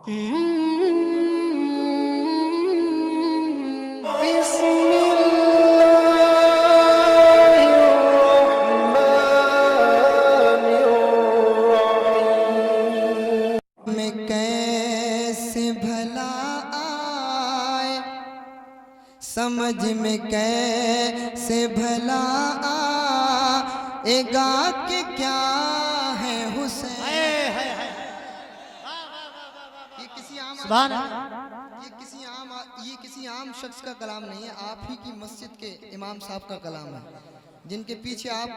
میں کیسے بھلا آئے سمجھ میں کیسے بھلا آئے گا کہ کیا ہے حسین. یہ کسی عام شخص کا کلام نہیں ہے، آپ ہی کی مسجد کے امام صاحب کا کلام ہے، جن کے پیچھے آپ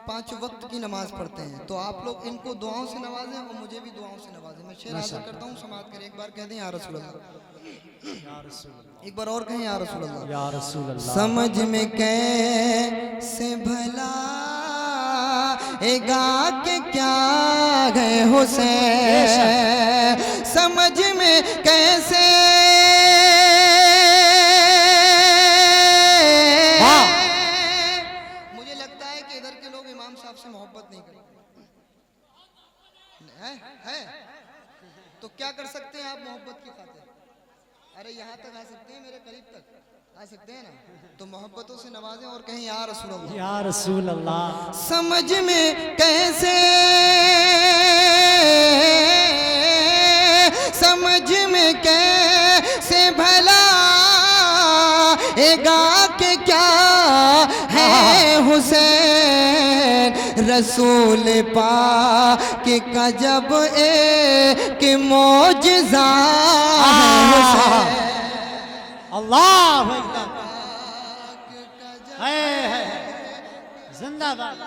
5 وقت کی نماز پڑھتے ہیں. تو آپ لوگ ان کو دعاؤں سے نوازیں اور مجھے بھی دعاؤں سے نوازیں. میں شعر حاضر کرتا ہوں، سماعت کریں. ایک بار کہہ دیں یا رسول اللہ، ایک بار اور کہیں یا رسول اللہ. یا رسول اللہ. سمجھ میں کیسے بھلا آئے گا کہ کیا ہے حسین، سمجھ میں کیسے مجھے لگتا ہے کہ ادھر کے لوگ امام صاحب سے محبت نہیں کرتے ہے تو کیا کر سکتے ہیں آپ محبت کی خاطر؟ ارے یہاں تک آ سکتے ہیں، میرے قریب تک آ سکتے ہیں نا، تو محبتوں سے نوازیں اور کہیں یا رسول اللہ. یا رسول اللہ. سمجھ میں کیسے، سمجھ میں کیسے بھلا آئے گا کہ کیا ہے حسین، رسول پاک کا جب ایک معجزہ ہے حسین. اللہ اکبر. زندہ باد،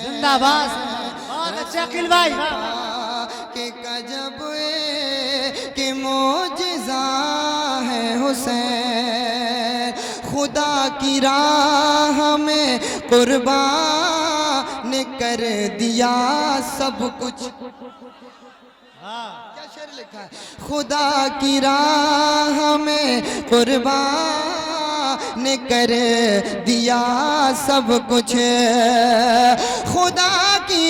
زندہ باد. بہت اچھا عقیل بھائی. کہ جب کہ معجزہ ہے حسین، خدا کی راہ میں قربان کر دیا سب کچھ. کیا شعر لکھا ہے؟ خدا کی راہ میں قربان کر دیا سب کچھ، خدا کی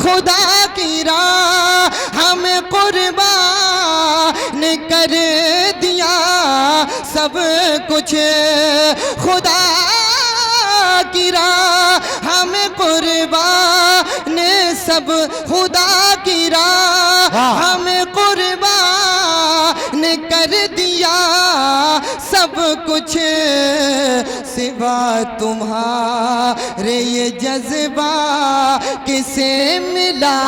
خدا کی راہ ہمیں قربان کر دیا سب کچھ، خدا کی راہ ہمیں قربان سب، خدا کی راہ ہمیں قربان کر دیا سب کچھ، سوا تمہارے یہ جذبہ کسے ملا.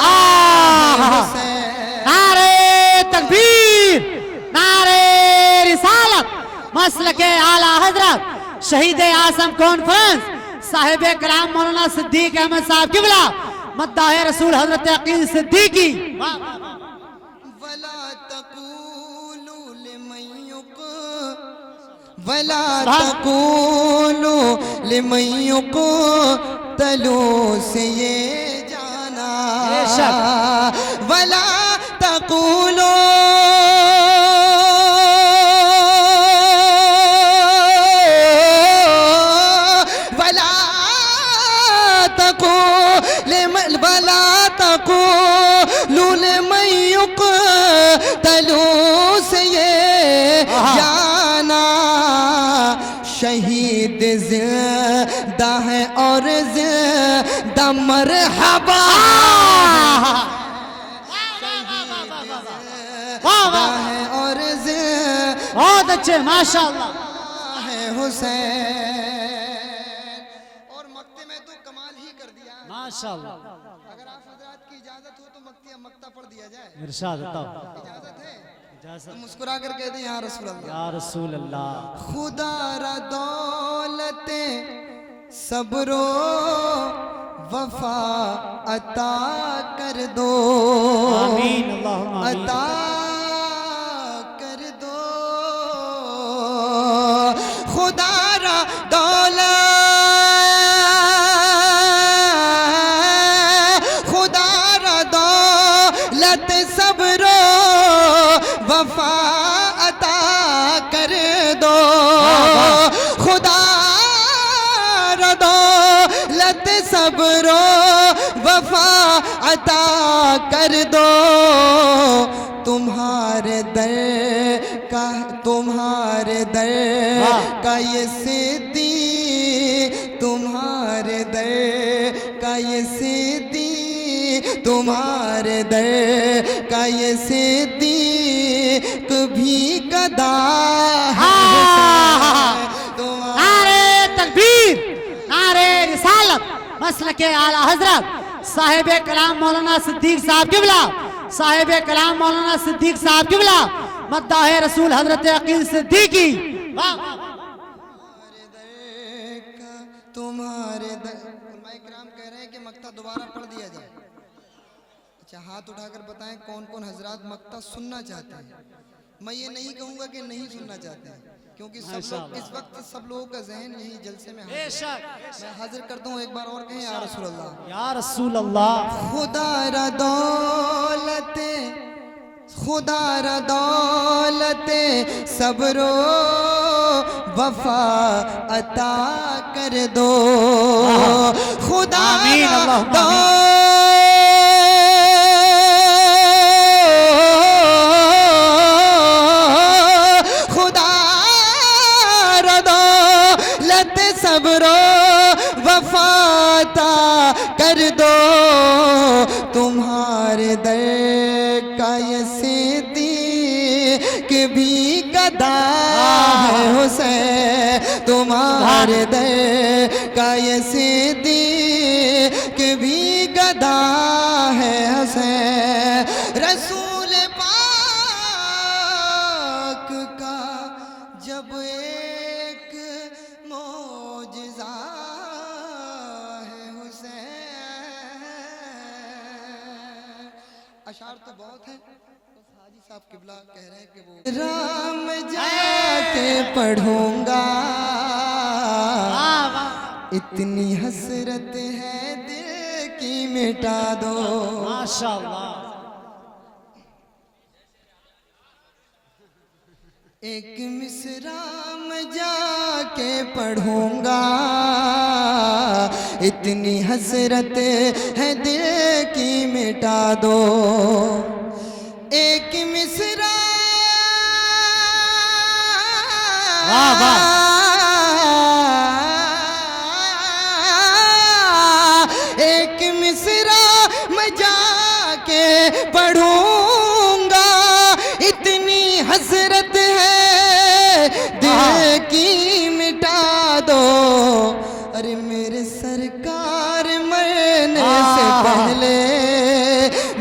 نعرے تکبیر، نعرے رسالت. مسلک اعلیٰ حضرت شہید اعظم کانفرنس صاحب کرام مولانا صدیق احمد صاحب قبلہ مداح رسول حضرت عقیل صدیقی. وَلَا تَقُولُوا لِمَنْ يُقْتَلُ سے یہ جانا، وَلَا تَقُولُوا لِمَنْ يُقْتَلُ سے یہ جانا، شہید زندہ ہے اور زندہ مرحبا، ہے اور زندہ بہت اچھے ماشاءاللہ ہے حسین. اور مقتے میں تو کمال ہی کر دیا ماشاءاللہ. اگر آپ حضرات کی اجازت ہو تو مقتہ پڑھ دیا جائے. ارشاد. اجازت ہے؟ مسکرا کر کہہ دیں یا رسول اللہ. یا رسول اللہ. خدا را دولت صبر و وفا عطا کر دو، آمین اللہم آمین. عطا کر دو. خدا را دولت، خدا را دولت صبر و وفا عطا کر دو. خدا را دولت صبر و وفا عطا کر دو تمہارے در کا یہ صدیق تمہارے در کا یہ صدیق تمہارے در کا یہ صدیق بھی گدا ہے نعرے تکبیر، نعرے رسالت، مسلک اعلیٰ حضرت صاحب کلام مولانا صدیق صاحب قبلہ، صاحب کلام مولانا صدیق صاحب قبلہ، مداح رسول حضرت عقیل صدیقی۔ تمہارے در علماء کرام کہہ رہے ہیں کہ مقطع دوبارہ پڑھ دیا جائے۔ اچھا ہاتھ اٹھا کر بتائیں کون کون حضرات مقطع سننا چاہتے ہیں۔ میں یہ نہیں کہوں گا کہ نہیں سننا چاہتے ہیں، کیونکہ سب لوگ اس وقت سب لوگوں کا ذہن یہی جلسے میں بے شک میں حاضر کرتا ہوں، ایک بار اور کہیں یا رسول اللہ، یا رسول اللہ۔ خدا را دولت، خدا را دولت صبر و وفا عطا کر دو خدا را صبر و وفا عطا کر دو تمہارے در کا یہ صدیق بھی گدا ہے حسین تمہارے در کا یہ صدیق بھی گدا ہے حسین رسول پاک کا جب ایک معجزہ ہے حسین۔ اشعار تو بہت ہیں، حاجی صاحب قبلہ کہہ رہے ہیں کہ وہ رام جا کے پڑھوں گا اتنی حسرت ہے دل کی مٹا دو ماشاءاللہ۔ ایک مصرع میں جا کے پڑھوں گا اتنی حسرت ہے دل کی مٹا دو ایک مصرع ایک مصرع میں جا کے پڑھوں گا اتنی حسرت ہے دل کی مٹا دو ارے میرے سرکار مرنے سے پہلے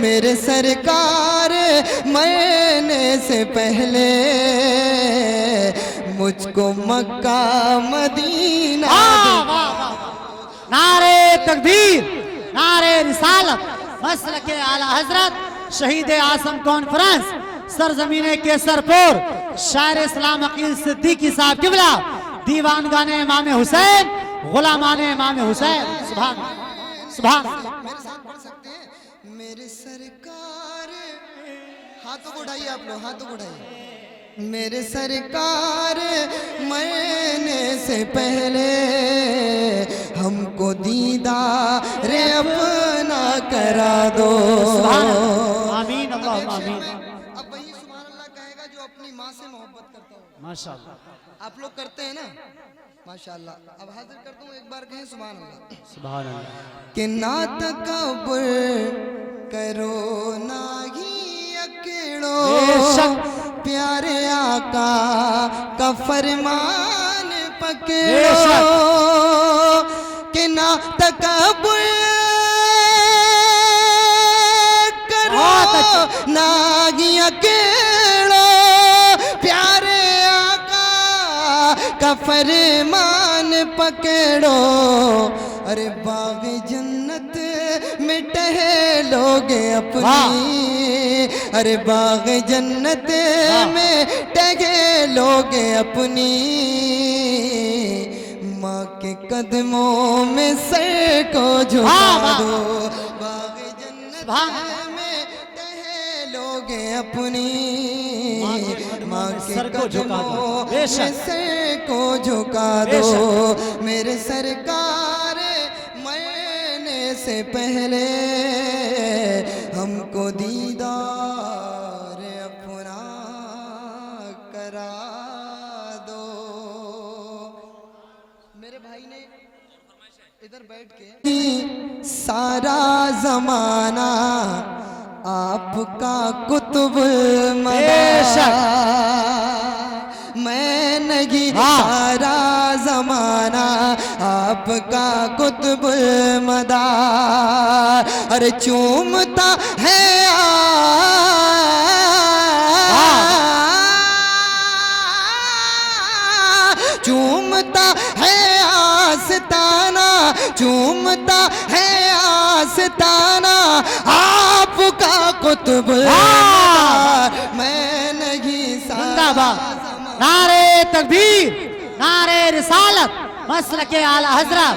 میرے سرکار مرنے سے پہلے مجھ کو مکہ مدینہ نعرے تکبیر، نعرے رسالت، مسلک اعلیٰ حضرت شہید اعظم کانفرنس سرزمین کیسر پور شاعر اسلام عقیل صدیقی صاحب قبلہ دیوانگان امام حسین غلامان امام حسین۔ سبحان سبحان میرے ساتھ پڑھ سکتے ہیں میرے سرکار ہاتھوں کو اٹھائیے آپ لوگ ہاتھوں کو اٹھائیے میرے سرکار مرنے سے پہلے ہم کو دیدار اپنا کرا دو آمین اللہم آمین۔ اب وہی سبحان اللہ کہے گا جو اپنی ماں سے محبت کرتا ہو ماشاءاللہ آپ لوگ کرتے ہیں نا ماشاءاللہ اب حاضر کرتا ہوں ایک بار کہیں سبحان اللہ سبحان اللہ۔ کہ نہ تکبر کرو نہ ہی اکڑو پیارے آقا کا فرمان پکڑو کہ نہ تکبر کرو نہ ہی اکڑو پیارے آقا کا فرمان پکڑو ارے باغ جنت میں ٹہلو گے اپنی ارے باغ جنت میں ٹہلو گے اپنی ماں کے قدموں میں سر کو جھکا دو باغ جنت میں ٹہلو گے اپنی ماں کے قدموں میں سر کو جھکا دو میرے سرکار سے پہلے ہم کو دیدار اپنا کرا دو. میرے بھائی نے ادھر بیٹھ کے سارا زمانہ آپ کا قطب مدار میں نہیں سارا زمانہ آپ کا قطب مدار ارے چومتا ہے چومتا ہے آستانہ چومتا ہے آستانہ آپ کا قطب مدار میں نہیں زندہ سارا باد نعرے تکبیر نعرے رسالت مسلک اعلی حضرت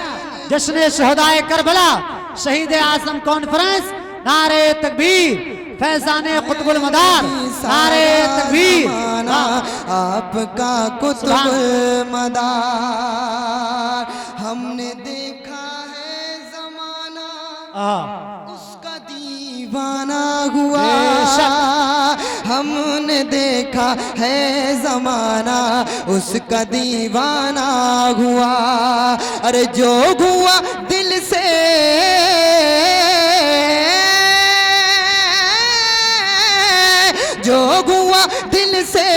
جشن شہدائے کربلا شہید اعظم کانفرنس نعرے تکبیر فیضان قطب المدار نعرے تکبیر آپ کا قطب مدار ہم نے دیکھا ہے زمانہ اس کا دیوانہ ہوا ہم نے دیکھا ہے زمانہ اس کا دیوانہ ہوا ارے جو ہوا دل سے جو ہوا دل سے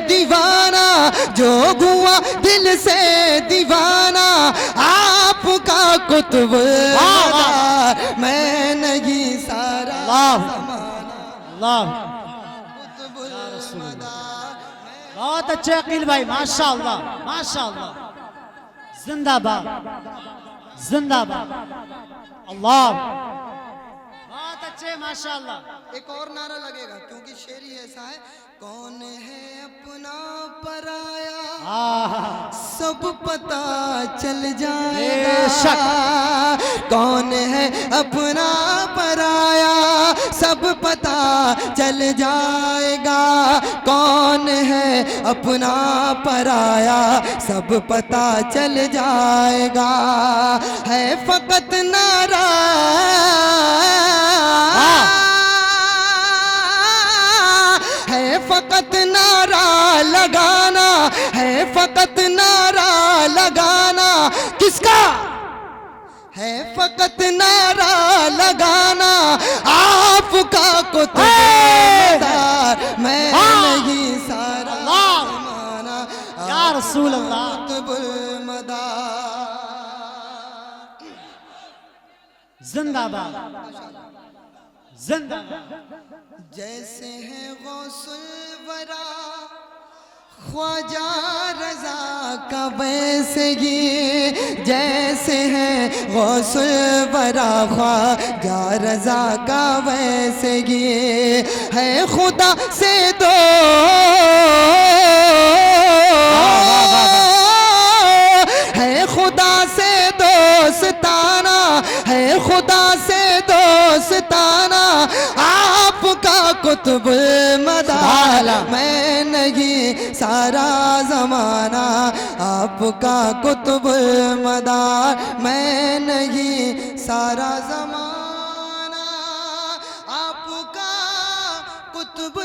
دیوانہ جو ہوا دل سے دیوانہ آپ کا قطب مدار میں نہیں سارا اللہ قطب مدار بہت اچھے عقیل بھائی ماشاءاللہ ماشاءاللہ زندہ باد زندہ باد اللہ بہت اچھے ماشاءاللہ. ایک اور نعرہ لگے گا کیونکہ شعر ہی ایسا ہے کون ہے اپنا پرایا سب پتہ چل جائے گا کون ہے اپنا پرایا سب پتہ چل جائے گا کون ہے اپنا پرایا سب پتہ چل جائے گا ہے فقط نعرہ ہے فقط نعرہ لگانا ہے فقط نعرہ لگانا کس کا ہے فقط نعرہ لگانا آپ کا قطب مدار میں نہیں سارا زمانہ یا رسول اللہ قطب مدار زندہ باد زندہ جیسے ہیں غوث الورا خواجہ رضا کا ویسے ہی جیسے ہیں غوث الورا خواجہ رضا کا ویسے ہی ہے خدا سے دو ہے خدا سے دوستانہ ہے خدا سے دوستانہ آپ کا قطب مدار میں نہیں سارا زمانہ آپ کا قطب مدار میں نہیں سارا زمانہ آپ کا قطب